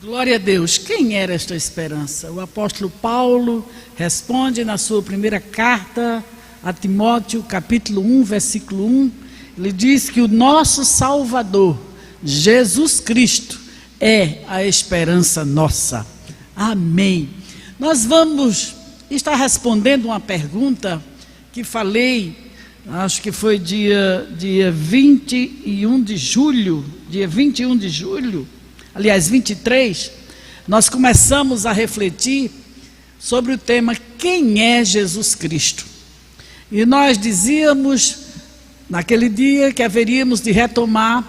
Glória a Deus. Quem era esta esperança? O apóstolo Paulo responde na sua primeira carta a Timóteo, capítulo 1, versículo 1. Ele diz que o nosso Salvador, Jesus Cristo, é a esperança nossa. Amém. Nós vamos estar respondendo uma pergunta que falei, acho que foi dia 21 de julho, aliás 23, nós começamos a refletir sobre o tema quem é Jesus Cristo. E nós dizíamos naquele dia que haveríamos de retomar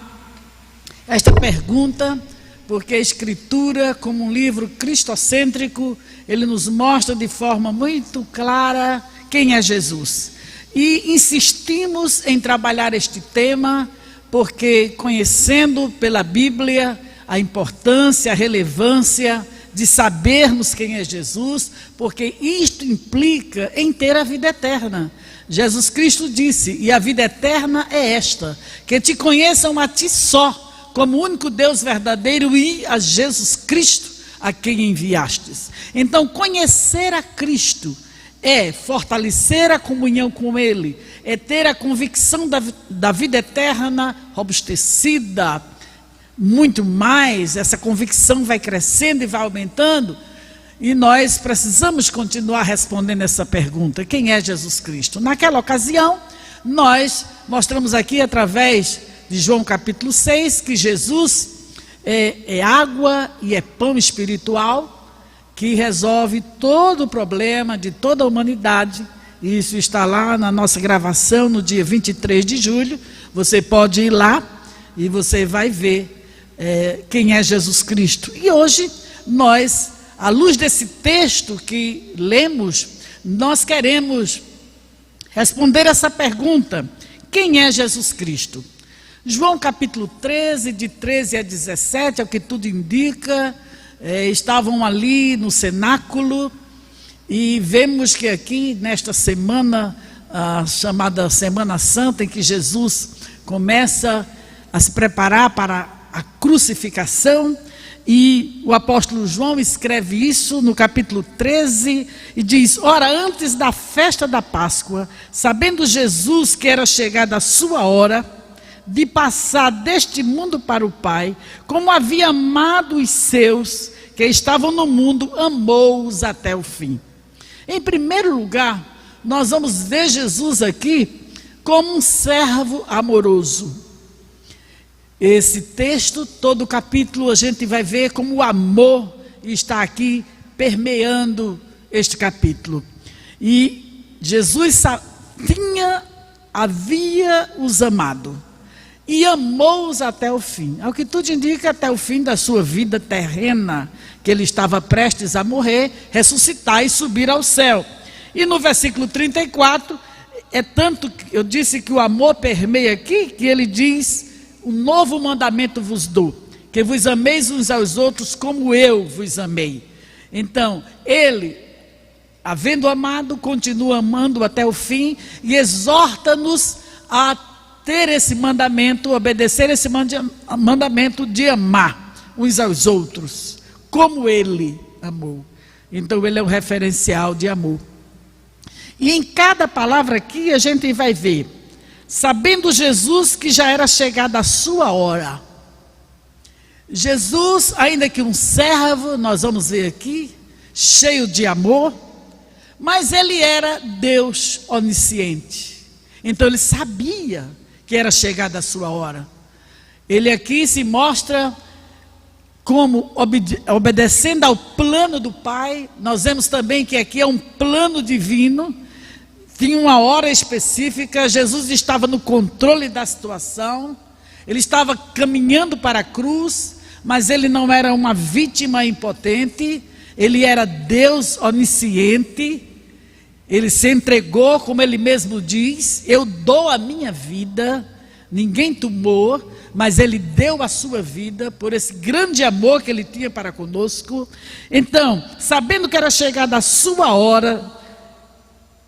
esta pergunta, porque a Escritura, como um livro cristocêntrico, ele nos mostra de forma muito clara quem é Jesus. E insistimos em trabalhar este tema, porque conhecendo pela Bíblia a importância, a relevância de sabermos quem é Jesus, porque isto implica em ter a vida eterna. Jesus Cristo disse, e a vida eterna é esta, que te conheçam a ti só, como único Deus verdadeiro, e a Jesus Cristo, a quem enviastes. Então, conhecer a Cristo é fortalecer a comunhão com Ele, é ter a convicção da vida eterna robustecida. Muito mais, essa convicção vai crescendo e vai aumentando, e nós precisamos continuar respondendo essa pergunta, quem é Jesus Cristo? Naquela ocasião, nós mostramos aqui através de João capítulo 6, que Jesus é água e é pão espiritual, que resolve todo o problema de toda a humanidade. Isso está lá na nossa gravação no dia 23 de julho, você pode ir lá e você vai ver quem é Jesus Cristo. E hoje nós, à luz desse texto que lemos, nós queremos responder essa pergunta, quem é Jesus Cristo? João capítulo 13, de 13 a 17, é o que tudo indica, estavam ali no cenáculo, e vemos que aqui nesta semana, chamada Semana Santa, em que Jesus começa a se preparar para a crucificação, e o apóstolo João escreve isso no capítulo 13 e diz: ora, antes da festa da Páscoa, sabendo Jesus que era chegada a sua hora de passar deste mundo para o Pai, como havia amado os seus que estavam no mundo, amou-os até o fim. Em primeiro lugar, nós vamos ver Jesus aqui como um servo amoroso. Esse texto, todo o capítulo, a gente vai ver como o amor está aqui permeando este capítulo. E Jesus havia os amado e amou-os até o fim. Ao que tudo indica, até o fim da sua vida terrena, que ele estava prestes a morrer, ressuscitar e subir ao céu. E no versículo 34, é tanto que eu disse que o amor permeia aqui, que ele diz: um novo mandamento vos dou, que vos ameis uns aos outros como eu vos amei. Então, ele, havendo amado, continua amando até o fim e exorta-nos a ter esse mandamento, obedecer esse mandamento de amar uns aos outros, como ele amou. Então, ele é um referencial de amor. E em cada palavra aqui a gente vai ver, sabendo Jesus que já era chegada a sua hora. Jesus, ainda que um servo, nós vamos ver aqui, cheio de amor, mas ele era Deus onisciente. Então ele sabia que era chegada a sua hora. Ele aqui se mostra como obedecendo ao plano do Pai. Nós vemos também que aqui é um plano divino. Tinha uma hora específica, Jesus estava no controle da situação, ele estava caminhando para a cruz, mas ele não era uma vítima impotente, ele era Deus onisciente, ele se entregou, como ele mesmo diz, eu dou a minha vida, ninguém tomou, mas ele deu a sua vida, por esse grande amor que ele tinha para conosco. Então, sabendo que era chegada a sua hora,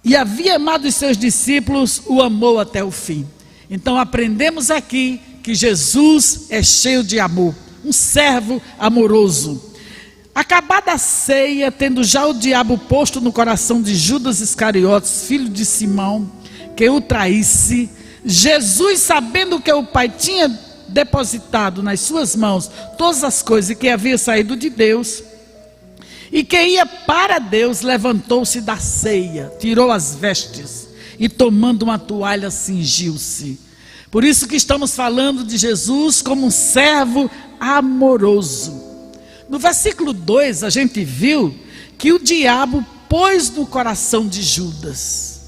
e havia amado os seus discípulos, o amou até o fim. Então aprendemos aqui que Jesus é cheio de amor, um servo amoroso. Acabada a ceia, tendo já o diabo posto no coração de Judas Iscariotes, filho de Simão, que o traísse, Jesus, sabendo que o Pai tinha depositado nas suas mãos todas as coisas, que havia saído de Deus, e que ia para Deus, levantou-se da ceia, tirou as vestes, e tomando uma toalha, cingiu-se. Por isso que estamos falando de Jesus como um servo amoroso. No versículo 2, a gente viu que o diabo pôs no coração de Judas.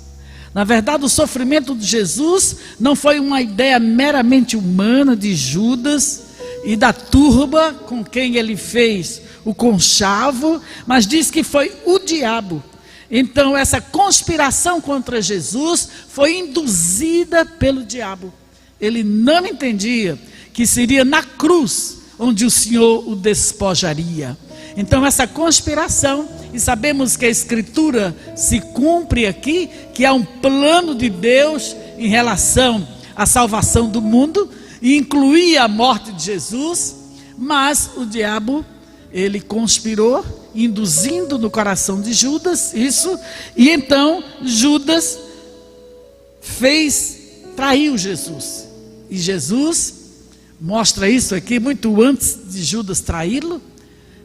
Na verdade, o sofrimento de Jesus não foi uma ideia meramente humana de Judas e da turba com quem ele fez o conchavo, mas diz que foi o diabo. Então, essa conspiração contra Jesus foi induzida pelo diabo. Ele não entendia que seria na cruz onde o Senhor o despojaria. Então essa conspiração, e sabemos que a Escritura se cumpre aqui, que há um plano de Deus em relação à salvação do mundo, e incluía a morte de Jesus, mas o diabo, ele conspirou, induzindo no coração de Judas isso, e então Judas traiu Jesus, e Jesus mostra isso aqui muito antes de Judas traí-lo.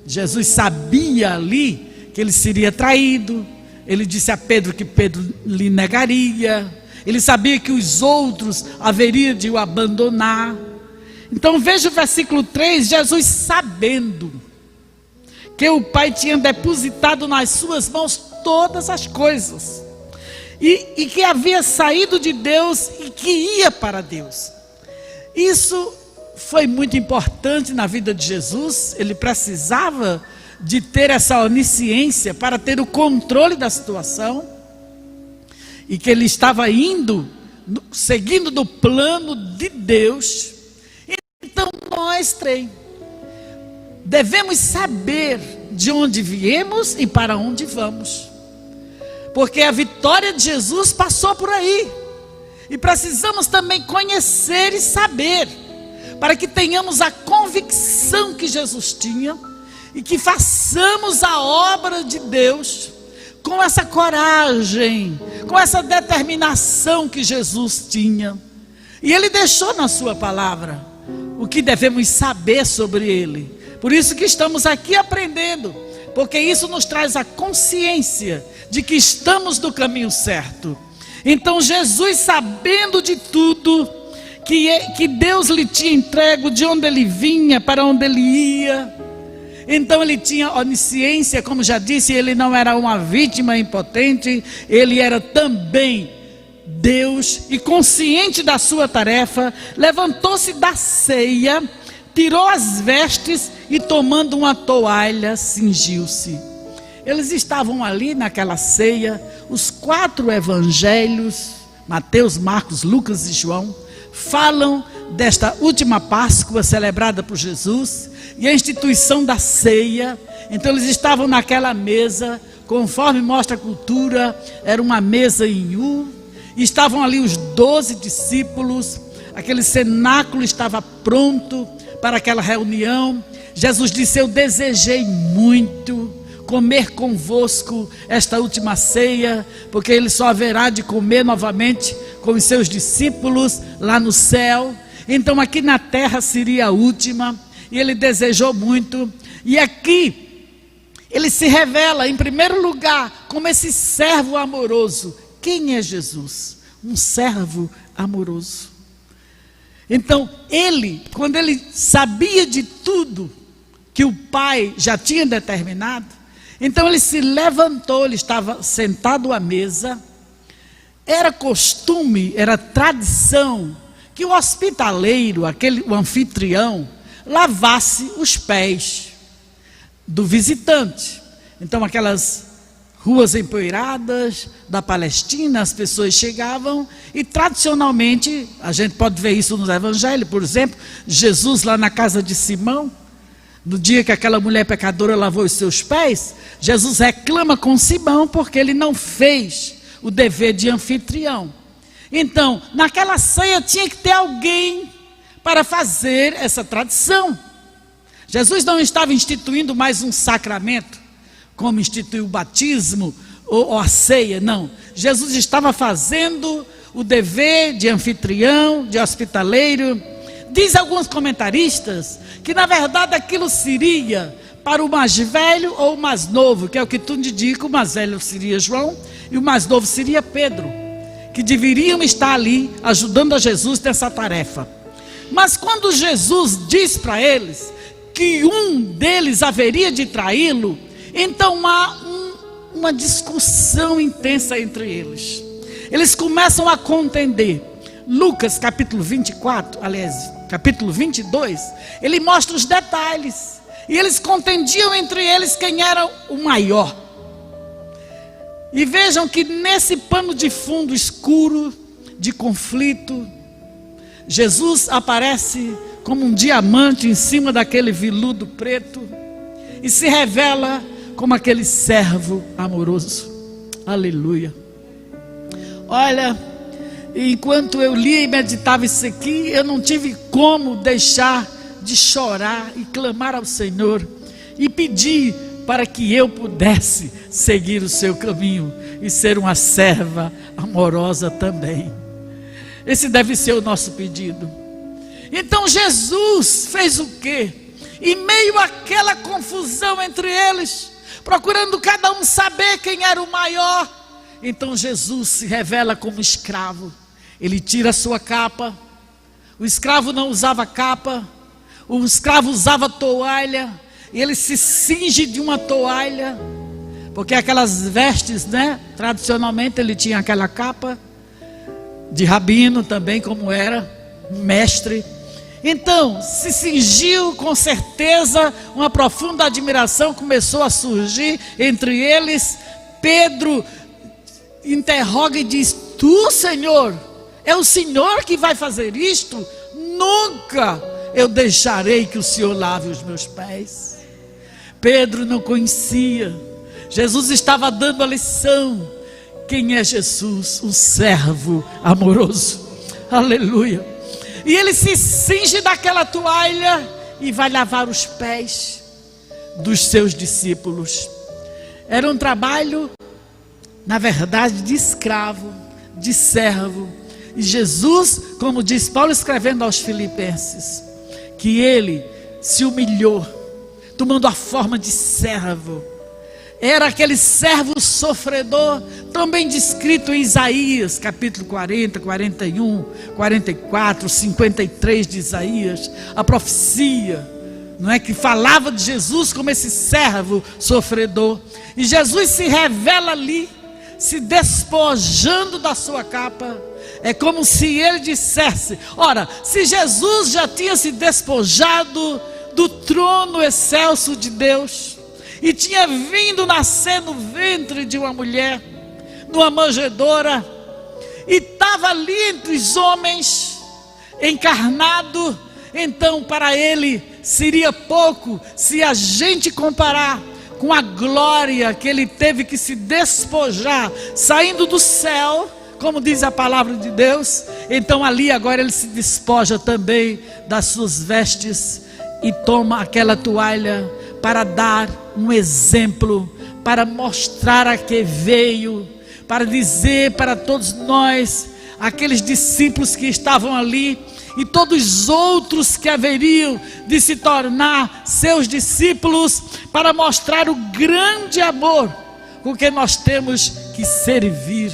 Jesus sabia ali que ele seria traído. Ele disse a Pedro que Pedro lhe negaria. Ele sabia que os outros haveriam de o abandonar. Então veja o versículo 3, Jesus sabendo que o Pai tinha depositado nas suas mãos todas as coisas, e que havia saído de Deus e que ia para Deus. Isso foi muito importante na vida de Jesus. Ele precisava de ter essa onisciência para ter o controle da situação, e que ele estava indo, seguindo do plano de Deus. Então nós três devemos saber de onde viemos e para onde vamos, porque a vitória de Jesus passou por aí, e precisamos também conhecer e saber, para que tenhamos a convicção que Jesus tinha, e que façamos a obra de Deus com essa coragem, com essa determinação que Jesus tinha. E Ele deixou na sua palavra o que devemos saber sobre Ele. Por isso que estamos aqui aprendendo, porque isso nos traz a consciência de que estamos no caminho certo. Então Jesus, sabendo de tudo que Deus lhe tinha entregue, de onde ele vinha, para onde ele ia, então ele tinha onisciência, como já disse. Ele não era uma vítima impotente, ele era também Deus, e consciente da sua tarefa, levantou-se da ceia, tirou as vestes e, tomando uma toalha, cingiu-se. Eles estavam ali naquela ceia. Os 4 evangelhos, Mateus, Marcos, Lucas e João, falam desta última Páscoa celebrada por Jesus e a instituição da ceia. Então eles estavam naquela mesa, conforme mostra a cultura, era uma mesa em U, e estavam ali os 12 discípulos. Aquele cenáculo estava pronto para aquela reunião. Jesus disse: eu desejei muito comer convosco esta última ceia, porque ele só haverá de comer novamente com os seus discípulos lá no céu. Então aqui na terra seria a última, e ele desejou muito. E aqui ele se revela em primeiro lugar como esse servo amoroso. Quem é Jesus? Um servo amoroso. Então ele, quando ele sabia de tudo que o Pai já tinha determinado, então ele se levantou. Ele estava sentado à mesa. Era costume, era tradição que o hospitaleiro, o anfitrião, lavasse os pés do visitante. Então aquelas ruas empoeiradas da Palestina, as pessoas chegavam e tradicionalmente, a gente pode ver isso nos evangelhos, por exemplo, Jesus lá na casa de Simão, no dia que aquela mulher pecadora lavou os seus pés, Jesus reclama com Simão porque ele não fez o dever de anfitrião. Então, naquela ceia tinha que ter alguém para fazer essa tradição. Jesus não estava instituindo mais um sacramento, como instituiu o batismo ou a ceia, não. Jesus estava fazendo o dever de anfitrião, de hospitaleiro. Diz alguns comentaristas que na verdade aquilo seria para o mais velho ou o mais novo, que é o que tudo indica. O mais velho seria João e o mais novo seria Pedro, que deveriam estar ali ajudando a Jesus nessa tarefa. Mas quando Jesus diz para eles que um deles haveria de traí-lo, então há uma discussão intensa entre eles. Eles começam a contender. Lucas capítulo 24, aliás, capítulo 22, ele mostra os detalhes. E eles contendiam entre eles quem era o maior. E vejam que nesse pano de fundo escuro, de conflito, Jesus aparece como um diamante em cima daquele veludo preto e se revela como aquele servo amoroso. Aleluia. Olha, enquanto eu lia e meditava isso aqui, eu não tive como deixar de chorar e clamar ao Senhor e pedir para que eu pudesse seguir o seu caminho e ser uma serva amorosa também. Esse deve ser o nosso pedido. Então Jesus fez o quê? Em meio àquela confusão entre eles, procurando cada um saber quem era o maior, então Jesus se revela como escravo. Ele tira a sua capa. O escravo não usava capa, o escravo usava toalha, e ele se cinge de uma toalha, porque aquelas vestes, né? Tradicionalmente ele tinha aquela capa de rabino também, como era um mestre. Então se cingiu, com certeza uma profunda admiração começou a surgir entre eles. Pedro interroga e diz: tu, Senhor, é o Senhor que vai fazer isto? Nunca eu deixarei que o Senhor lave os meus pés. Pedro não conhecia. Jesus estava dando a lição. Quem é Jesus? Um servo amoroso. Aleluia. E ele se cinge daquela toalha e vai lavar os pés dos seus discípulos. Era um trabalho, na verdade, de escravo, de servo. E Jesus, como diz Paulo escrevendo aos Filipenses, que ele se humilhou, tomando a forma de servo. Era aquele servo sofredor, também descrito em Isaías, capítulo 40, 41, 44, 53 de Isaías. A profecia, não é, que falava de Jesus como esse servo sofredor. E Jesus se revela ali, se despojando da sua capa. É como se ele dissesse: ora, se Jesus já tinha se despojado do trono excelso de Deus, e tinha vindo nascer no ventre de uma mulher, numa manjedoura, e estava ali entre os homens, encarnado, então para ele seria pouco se a gente comparar com a glória que ele teve que se despojar, saindo do céu, como diz a palavra de Deus. Então ali agora ele se despoja também das suas vestes e toma aquela toalha para dar um exemplo, para mostrar a que veio, para dizer para todos nós, aqueles discípulos que estavam ali e todos os outros que haveriam de se tornar seus discípulos, para mostrar o grande amor com que nós temos que servir.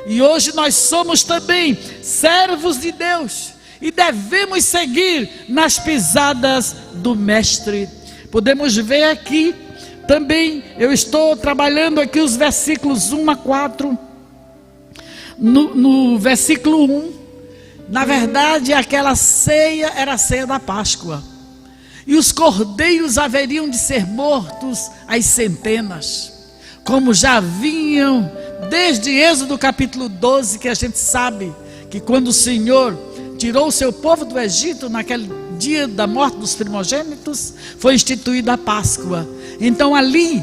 E hoje nós somos também servos de Deus e devemos seguir nas pisadas do Mestre. Podemos ver aqui também, eu estou trabalhando aqui os versículos 1 a 4. No versículo 1, na verdade aquela ceia era a ceia da Páscoa, e os cordeiros haveriam de ser mortos às centenas, como já vinham desde Êxodo capítulo 12, que a gente sabe que quando o Senhor tirou o seu povo do Egito, naquele dia da morte dos primogênitos, foi instituída a Páscoa. Então ali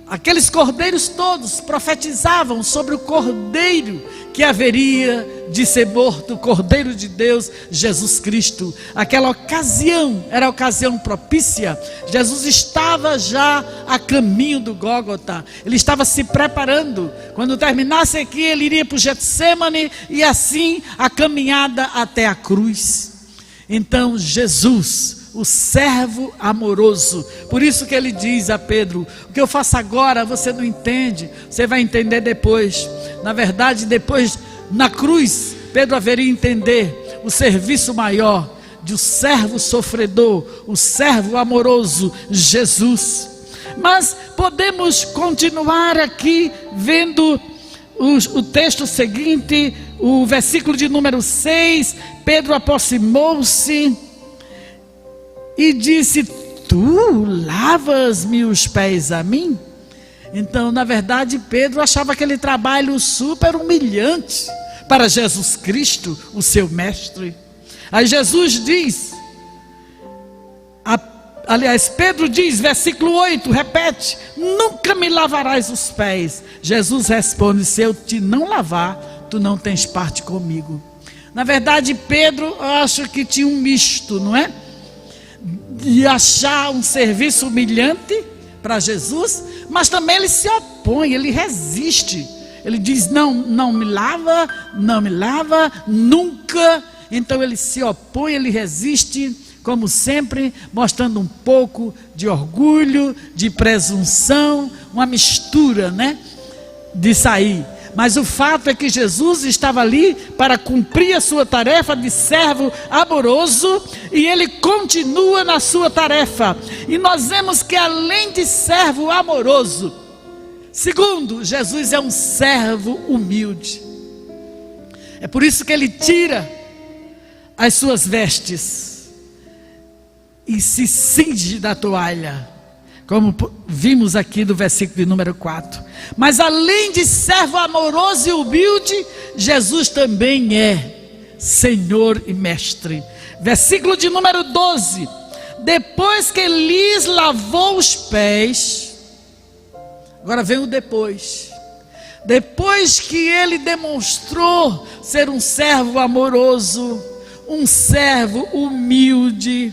aqueles cordeiros todos profetizavam sobre o cordeiro que haveria de ser morto, o Cordeiro de Deus, Jesus Cristo. Aquela ocasião era a ocasião propícia. Jesus estava já a caminho do Gólgota. Ele estava se preparando. Quando terminasse aqui, ele iria para o Getsêmani e assim a caminhada até a cruz. Então Jesus, o servo amoroso, por isso que ele diz a Pedro: o que eu faço agora você não entende, você vai entender depois. Na verdade, depois na cruz, Pedro haveria entender o serviço maior de um servo sofredor, o servo amoroso, Jesus. Mas podemos continuar aqui vendo o texto seguinte, o versículo de número 6. Pedro aproximou-se e disse: tu lavas-me os pés a mim? Então, na verdade, Pedro achava aquele trabalho super humilhante para Jesus Cristo, o seu mestre. Aí Jesus diz, aliás, Pedro diz, versículo 8, repete: nunca me lavarás os pés. Jesus responde: se eu te não lavar, tu não tens parte comigo. Na verdade, Pedro, eu acho que tinha um misto, não é? De achar um serviço humilhante para Jesus, mas também ele se opõe, ele resiste. Ele diz: não me lava, nunca. Então ele se opõe, ele resiste, como sempre, mostrando um pouco de orgulho, de presunção, uma mistura, né, de sair. Mas o fato é que Jesus estava ali para cumprir a sua tarefa de servo amoroso, e ele continua na sua tarefa. E nós vemos que além de servo amoroso, segundo, Jesus é um servo humilde. É por isso que ele tira as suas vestes e se cinge da toalha, como vimos aqui do versículo de número 4. Mas além de servo amoroso e humilde, Jesus também é Senhor e Mestre. Versículo de número 12: depois que lhes lavou os pés, agora vem o depois. Depois que ele demonstrou ser um servo amoroso, um servo humilde,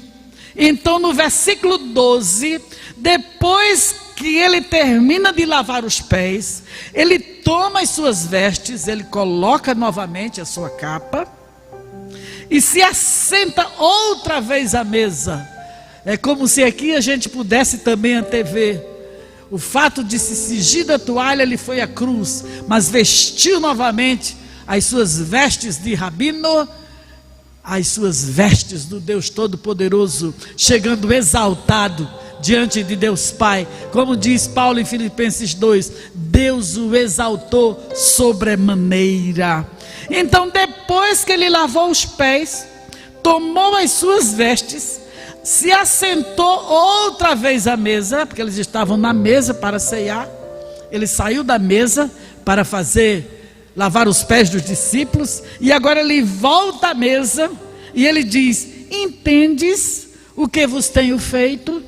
então no versículo 12, depois que ele termina de lavar os pés, ele toma as suas vestes, ele coloca novamente a sua capa e se assenta outra vez à mesa. É como se aqui a gente pudesse também antever o fato de se cingir da toalha. Ele foi à cruz, mas vestiu novamente as suas vestes de rabino, as suas vestes do Deus Todo-Poderoso, chegando exaltado diante de Deus Pai. Como diz Paulo em Filipenses 2, Deus o exaltou sobremaneira. Então, depois que ele lavou os pés, tomou as suas vestes, se assentou outra vez à mesa, porque eles estavam na mesa para ceiar. Ele saiu da mesa para lavar os pés dos discípulos, e agora ele volta à mesa e ele diz: entendes o que vos tenho feito?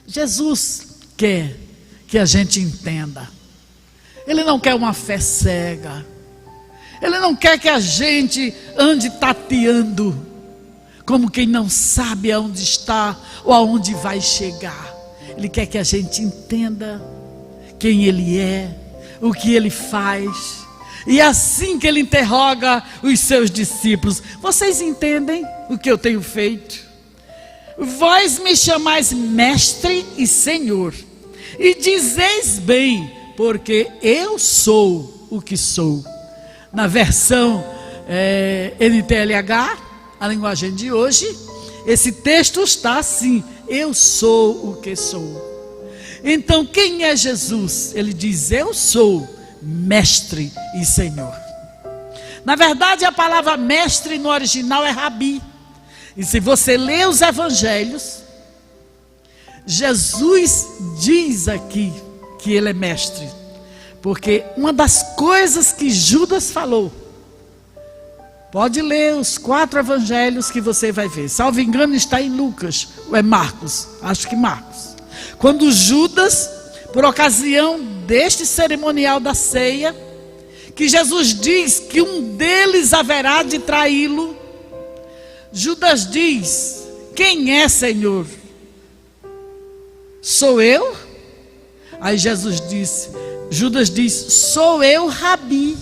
Jesus quer que a gente entenda. Ele não quer uma fé cega. Ele não quer que a gente ande tateando, como quem não sabe aonde está ou aonde vai chegar. Ele quer que a gente entenda quem Ele é, o que Ele faz. E é assim que Ele interroga os seus discípulos: vocês entendem o que eu tenho feito? Vós me chamais mestre e senhor, e dizeis bem, porque eu sou o que sou. Na versão NTLH, a linguagem de hoje, esse texto está assim: eu sou o que sou. Então quem é Jesus? Ele diz: eu sou mestre e senhor. Na verdade, a palavra mestre no original é rabi. E se você lê os evangelhos, Jesus diz aqui que ele é mestre, porque uma das coisas que Judas falou, pode ler os 4 evangelhos que você vai ver, salvo engano está em Lucas, ou é Marcos, acho que Marcos. Quando Judas por ocasião deste cerimonial da ceia, que Jesus diz que um deles haverá de traí-lo. Judas diz: quem é, Senhor? Sou eu? Aí Judas diz: sou eu, Rabi.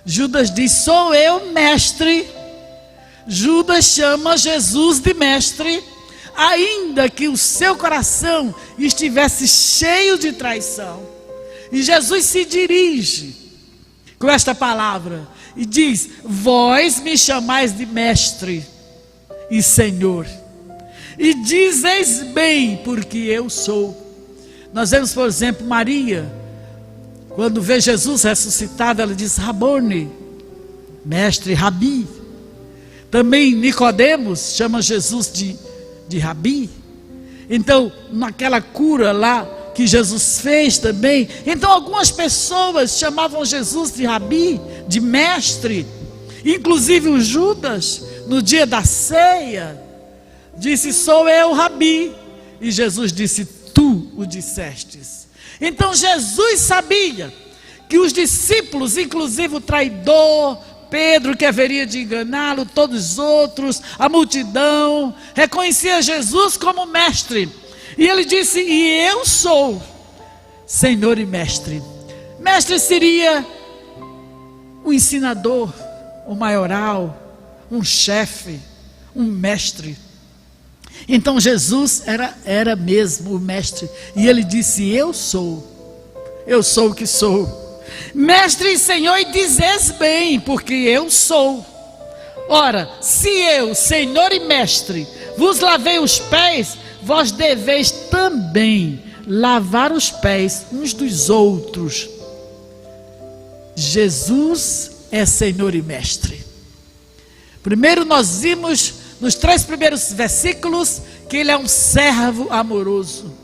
Judas diz: sou eu, mestre. Judas chama Jesus de mestre, ainda que o seu coração estivesse cheio de traição. E Jesus se dirige com esta palavra e diz: vós me chamais de mestre e Senhor, e dizeis bem, porque eu sou. Nós vemos, por exemplo, Maria, quando vê Jesus ressuscitado, ela diz Rabone, mestre, Rabi. Também Nicodemos chama Jesus de Rabi. Então, naquela cura lá que Jesus fez também, então algumas pessoas chamavam Jesus de Rabi, de mestre. Inclusive o Judas, no dia da ceia, disse: sou eu, Rabi. E Jesus disse: tu o dissestes. Então Jesus sabia que os discípulos, inclusive o traidor Pedro, que haveria de enganá-lo, todos os outros, a multidão, reconhecia Jesus como mestre. E ele disse: e eu sou Senhor e mestre. Mestre seria um ensinador, um maioral, um chefe, um mestre. Então Jesus era mesmo o mestre. E ele disse: eu sou o que sou. Mestre e Senhor, e dizes bem, porque eu sou. Ora, se eu, Senhor e mestre, vos lavei os pés, vós deveis também lavar os pés uns dos outros. Jesus é Senhor e mestre. Primeiro nós vimos nos 3 primeiros versículos que ele é um servo amoroso.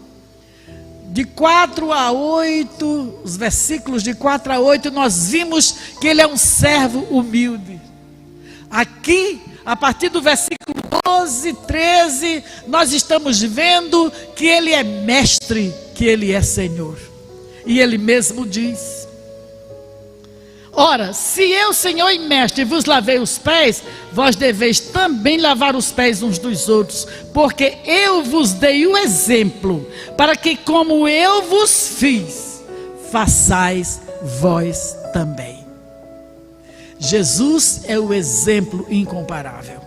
De 4 a 8, os versículos de 4 a 8, nós vimos que ele é um servo humilde. Aqui, a partir do versículo 12, 13, nós estamos vendo que ele é mestre, que ele é Senhor. E ele mesmo diz: ora, se eu, Senhor e mestre, vos lavei os pés, vós deveis também lavar os pés uns dos outros, porque eu vos dei o exemplo, para que como eu vos fiz, façais vós também. Jesus é o exemplo incomparável.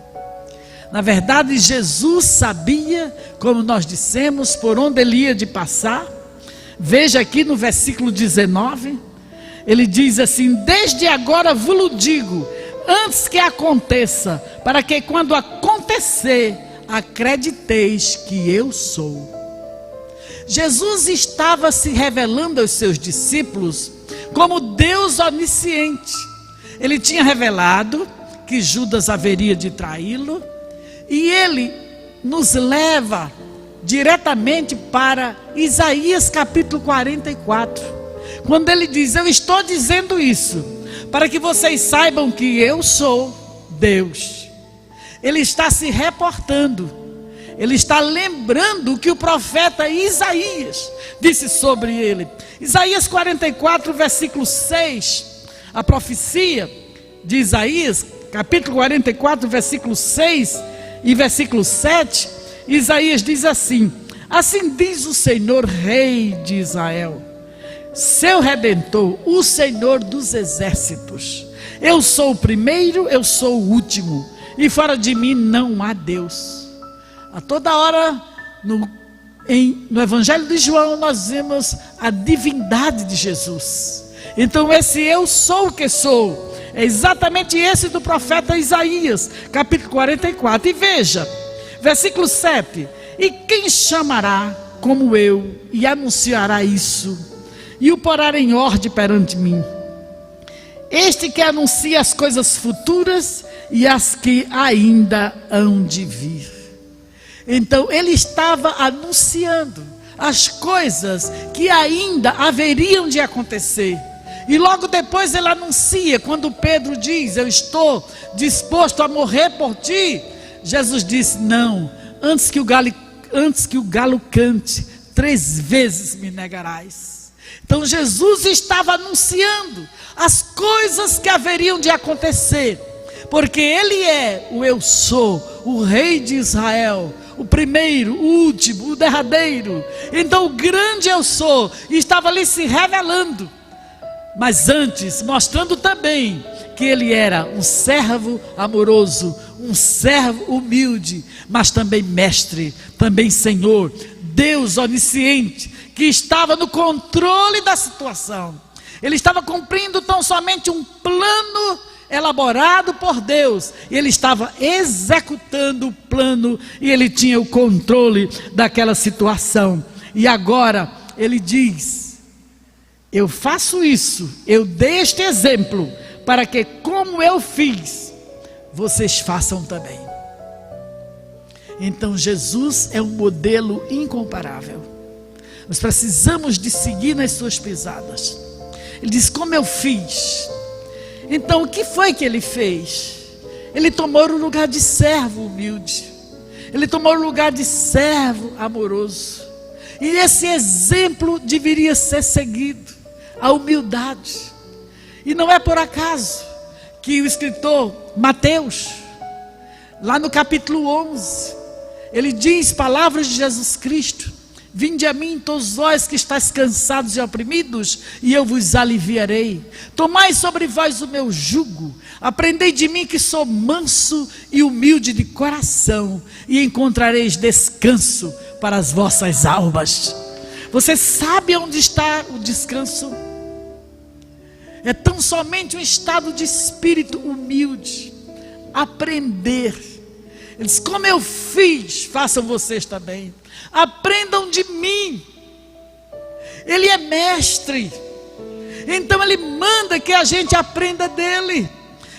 Na verdade, Jesus sabia, como nós dissemos, por onde ele ia de passar. Veja aqui no versículo 19, ele diz assim: desde agora vos digo, antes que aconteça, para que quando acontecer, acrediteis que eu sou. Jesus estava se revelando aos seus discípulos como Deus onisciente. Ele tinha revelado que Judas haveria de traí-lo, e ele nos leva diretamente para Isaías capítulo 44, quando ele diz: eu estou dizendo isso para que vocês saibam que eu sou Deus. Ele está se reportando, ele está lembrando o que o profeta Isaías disse sobre ele. Isaías 44, versículo 6, a profecia de Isaías, capítulo 44, versículo 6 e versículo 7, Isaías diz assim: assim diz o Senhor, Rei de Israel, seu Redentor, o Senhor dos exércitos: eu sou o primeiro, eu sou o último, e fora de mim não há Deus. A toda hora no Evangelho de João nós vemos a divindade de Jesus. Então esse eu sou o que sou é exatamente esse do profeta Isaías, capítulo 44. E veja, versículo 7: e quem chamará como eu e anunciará isso, e o porá em ordem perante mim? Este que anuncia as coisas futuras e as que ainda hão de vir. Então ele estava anunciando as coisas que ainda haveriam de acontecer. E logo depois ele anuncia, quando Pedro diz: eu estou disposto a morrer por ti, Jesus disse: não, antes que o galo cante, 3 vezes me negarás. Então Jesus estava anunciando as coisas que haveriam de acontecer, porque Ele é o Eu Sou, o Rei de Israel, o primeiro, o último, o derradeiro. Então o grande Eu Sou estava ali se revelando, mas antes mostrando também que Ele era um servo amoroso, um servo humilde, mas também mestre, também Senhor, Deus onisciente, que estava no controle da situação. Ele estava cumprindo tão somente um plano elaborado por Deus, e Ele estava executando o plano, e Ele tinha o controle daquela situação. E agora Ele diz: eu faço isso, eu dei este exemplo, para que como eu fiz, vocês façam também. Então Jesus é um modelo incomparável. Nós precisamos de seguir nas suas pisadas. Ele diz: como eu fiz. Então o que foi que Ele fez? Ele tomou o lugar de servo humilde, Ele tomou o lugar de servo amoroso, e esse exemplo deveria ser seguido, a humildade. E não é por acaso que o escritor Mateus, lá no capítulo 11, ele diz palavras de Jesus Cristo: vinde a mim todos vós que estáis cansados e oprimidos, e eu vos aliviarei. Tomai sobre vós o meu jugo, aprendei de mim que sou manso e humilde de coração, e encontrareis descanso para as vossas almas. Você sabe onde está o descanso? É tão somente um estado de espírito humilde, aprender. Ele diz: como eu fiz, façam vocês também. Aprendam de mim. Ele é mestre, então Ele manda que a gente aprenda dele.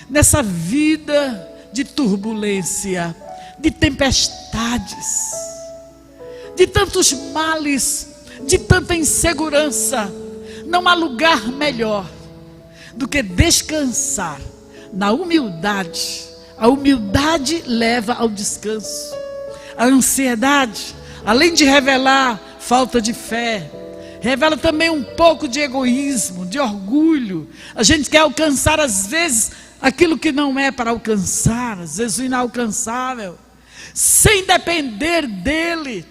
Nessa vida de turbulência, de tempestades, de tantos males, de tanta insegurança, não há lugar melhor do que descansar na humildade. A humildade leva ao descanso. A ansiedade, além de revelar falta de fé, revela também um pouco de egoísmo, de orgulho. A gente quer alcançar às vezes aquilo que não é para alcançar, às vezes o inalcançável, sem depender dele.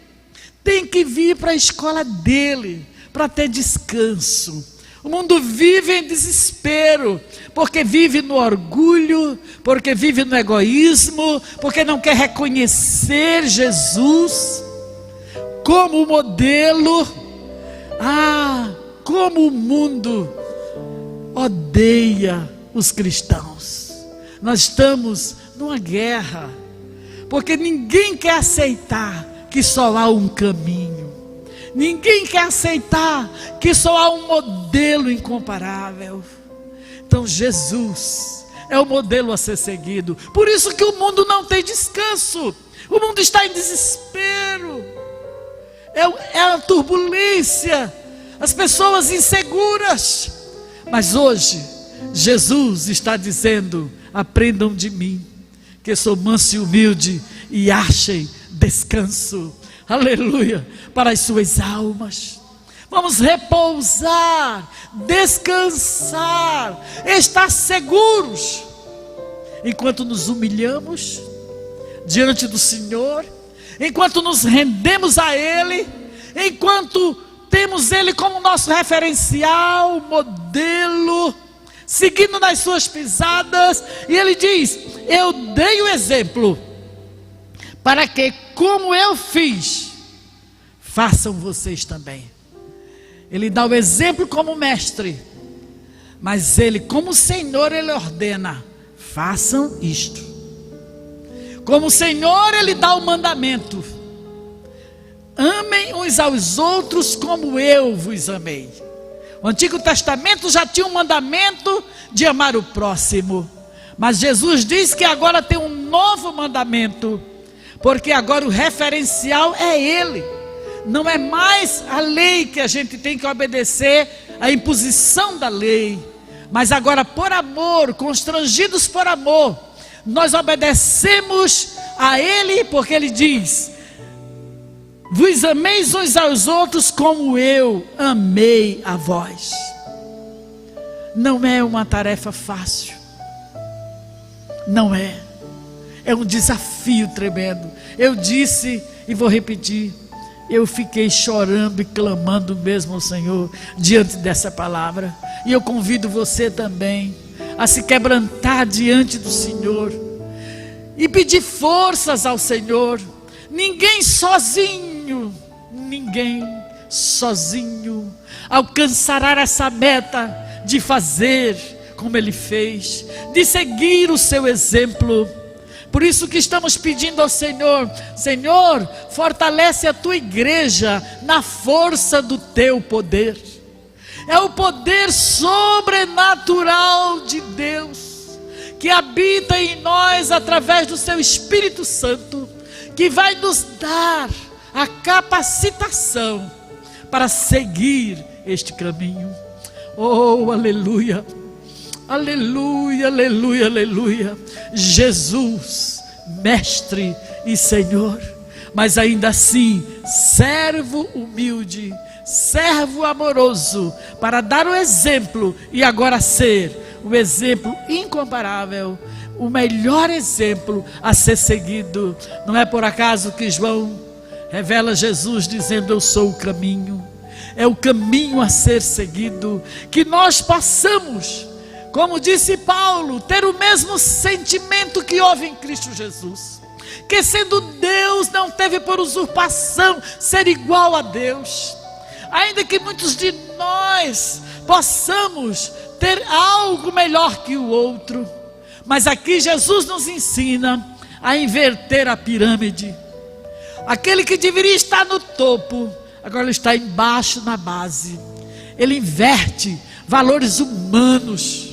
Tem que vir para a escola dele, para ter descanso. O mundo vive em desespero, porque vive no orgulho, porque vive no egoísmo, porque não quer reconhecer Jesus como modelo. Como o mundo odeia os cristãos. Nós estamos numa guerra, porque ninguém quer aceitar que só há um caminho. Ninguém quer aceitar que só há um modelo incomparável. Então Jesus é o modelo a ser seguido. Por isso que o mundo não tem descanso. O mundo está em desespero. É a turbulência, as pessoas inseguras. Mas hoje Jesus está dizendo: aprendam de mim, que sou manso e humilde, e achem descanso, aleluia, para as suas almas. Vamos repousar, descansar, estar seguros, enquanto nos humilhamos diante do Senhor, enquanto nos rendemos a Ele, enquanto temos Ele como nosso referencial, modelo, seguindo nas suas pisadas. E Ele diz: eu dei o exemplo, para que como eu fiz, façam vocês também. Ele dá o exemplo como mestre, mas Ele como Senhor, Ele ordena: façam isto. Como Senhor, Ele dá o mandamento: amem uns aos outros como eu vos amei. O Antigo Testamento já tinha um mandamento de amar o próximo, mas Jesus diz que agora tem um novo mandamento, porque agora o referencial é Ele. Não é mais a lei que a gente tem que obedecer, a imposição da lei, mas agora por amor, constrangidos por amor, nós obedecemos a Ele, porque Ele diz: vos ameis uns aos outros como eu amei a vós. Não é uma tarefa fácil, não é, é um desafio tremendo. Eu disse e vou repetir, eu fiquei chorando e clamando mesmo ao Senhor diante dessa palavra, e eu convido você também a se quebrantar diante do Senhor e pedir forças ao Senhor. Ninguém sozinho alcançará essa meta de fazer como Ele fez, de seguir o seu exemplo. Por isso que estamos pedindo ao Senhor: Senhor, fortalece a tua igreja na força do teu poder. É o poder sobrenatural de Deus que habita em nós através do seu Espírito Santo, que vai nos dar a capacitação para seguir este caminho. Oh, aleluia, aleluia, aleluia, aleluia. Jesus, mestre e Senhor, mas ainda assim servo humilde, servo amoroso, para dar o exemplo e agora ser o exemplo incomparável, o melhor exemplo a ser seguido. Não é por acaso que João revela Jesus dizendo: eu sou o caminho. É o caminho a ser seguido, que nós possamos, como disse Paulo, ter o mesmo sentimento que houve em Cristo Jesus, que sendo Deus não teve por usurpação ser igual a Deus, ainda que muitos de nós possamos ter algo melhor que o outro, mas aqui Jesus nos ensina a inverter a pirâmide. Aquele que deveria estar no topo, agora ele está embaixo na base. Ele inverte valores humanos,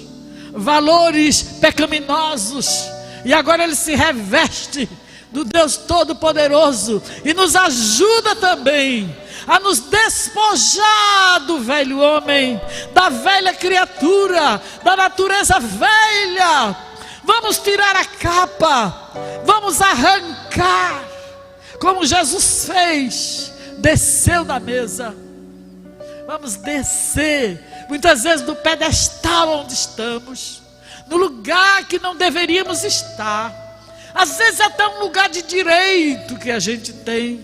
valores pecaminosos, e agora ele se reveste do Deus Todo-Poderoso e nos ajuda também a nos despojar do velho homem, da velha criatura, da natureza velha. Vamos tirar a capa, vamos arrancar, como Jesus fez, desceu da mesa. Vamos descer, muitas vezes do pedestal onde estamos, no lugar que não deveríamos estar. Às vezes até um lugar de direito que a gente tem,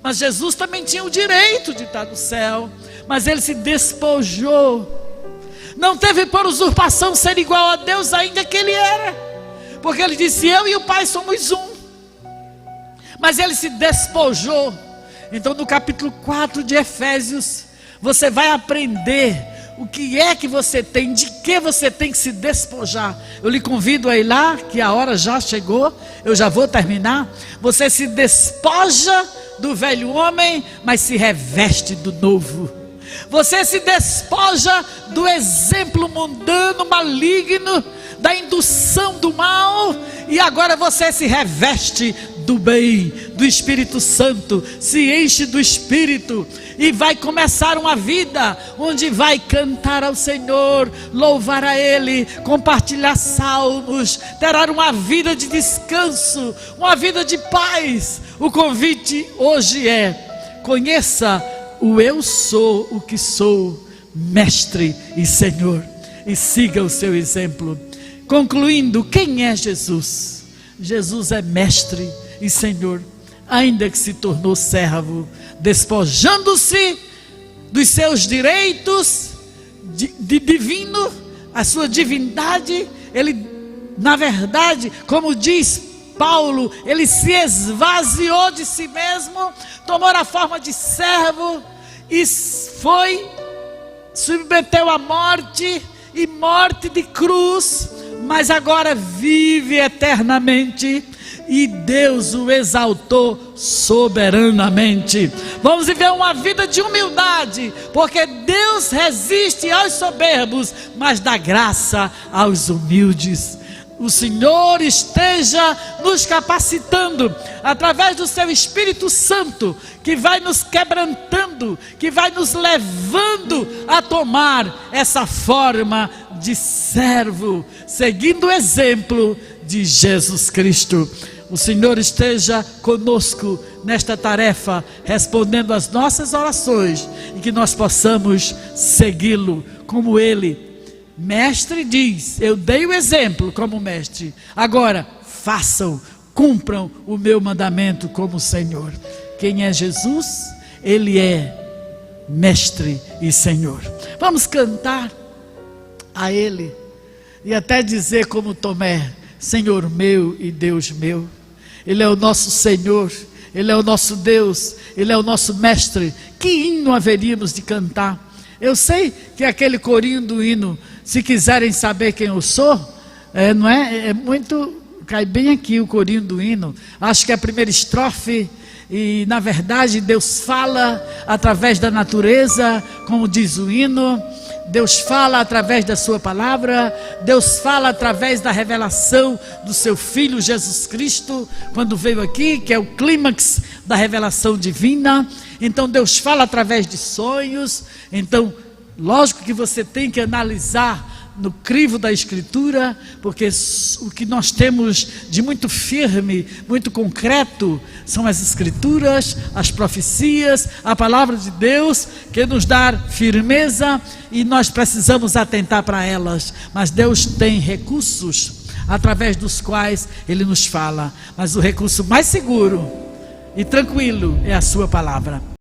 mas Jesus também tinha o direito de estar no céu, mas ele se despojou. Não teve por usurpação ser igual a Deus, ainda que ele era, porque ele disse: eu e o Pai somos um. Mas ele se despojou. Então no capítulo 4 de Efésios, você vai aprender o que é que você tem, de que você tem que se despojar. Eu lhe convido a ir lá, que a hora já chegou, eu já vou terminar. Você se despoja do velho homem, mas se reveste do novo. Você se despoja do exemplo mundano, maligno, da indução do mal, e agora você se reveste do bem, do Espírito Santo, se enche do Espírito e vai começar uma vida onde vai cantar ao Senhor, louvar a Ele, compartilhar salmos, terá uma vida de descanso, uma vida de paz. O convite hoje é: conheça o eu sou o que sou, mestre e Senhor, e siga o seu exemplo. Concluindo, quem é Jesus? Jesus é mestre e Senhor, ainda que se tornou servo, despojando-se dos seus direitos de divino, a sua divindade. Ele, na verdade, como diz Paulo, ele se esvaziou de si mesmo, tomou a forma de servo e submeteu à morte, e morte de cruz, mas agora vive eternamente, e Deus o exaltou soberanamente. Vamos viver uma vida de humildade, porque Deus resiste aos soberbos, mas dá graça aos humildes. O Senhor esteja nos capacitando através do seu Espírito Santo, que vai nos quebrantando, que vai nos levando a tomar essa forma de servo, seguindo o exemplo de Jesus Cristo. o Senhor esteja conosco nesta tarefa, respondendo às nossas orações, e que nós possamos segui-lo como Ele, mestre, diz: eu dei o exemplo como mestre, agora façam, cumpram o meu mandamento como Senhor. Quem é Jesus? Ele é mestre e Senhor. Vamos cantar a Ele e até dizer como Tomé: Senhor meu e Deus meu. Ele é o nosso Senhor, Ele é o nosso Deus, Ele é o nosso mestre. Que hino haveríamos de cantar? Eu sei que aquele corinho do hino, se quiserem saber quem eu sou, não é? É muito, cai bem aqui o corinho do hino. Acho que é a primeira estrofe. E na verdade Deus fala através da natureza, como diz o hino. Deus fala através da sua palavra. Deus fala através da revelação do seu Filho Jesus Cristo, quando veio aqui, que é o clímax da revelação divina. Então Deus fala através de sonhos. Então, lógico que você tem que analisar no crivo da Escritura, porque o que nós temos de muito firme, muito concreto, são as Escrituras, as profecias, a palavra de Deus, que nos dá firmeza, e nós precisamos atentar para elas. Mas Deus tem recursos através dos quais Ele nos fala, mas o recurso mais seguro e tranquilo é a sua palavra.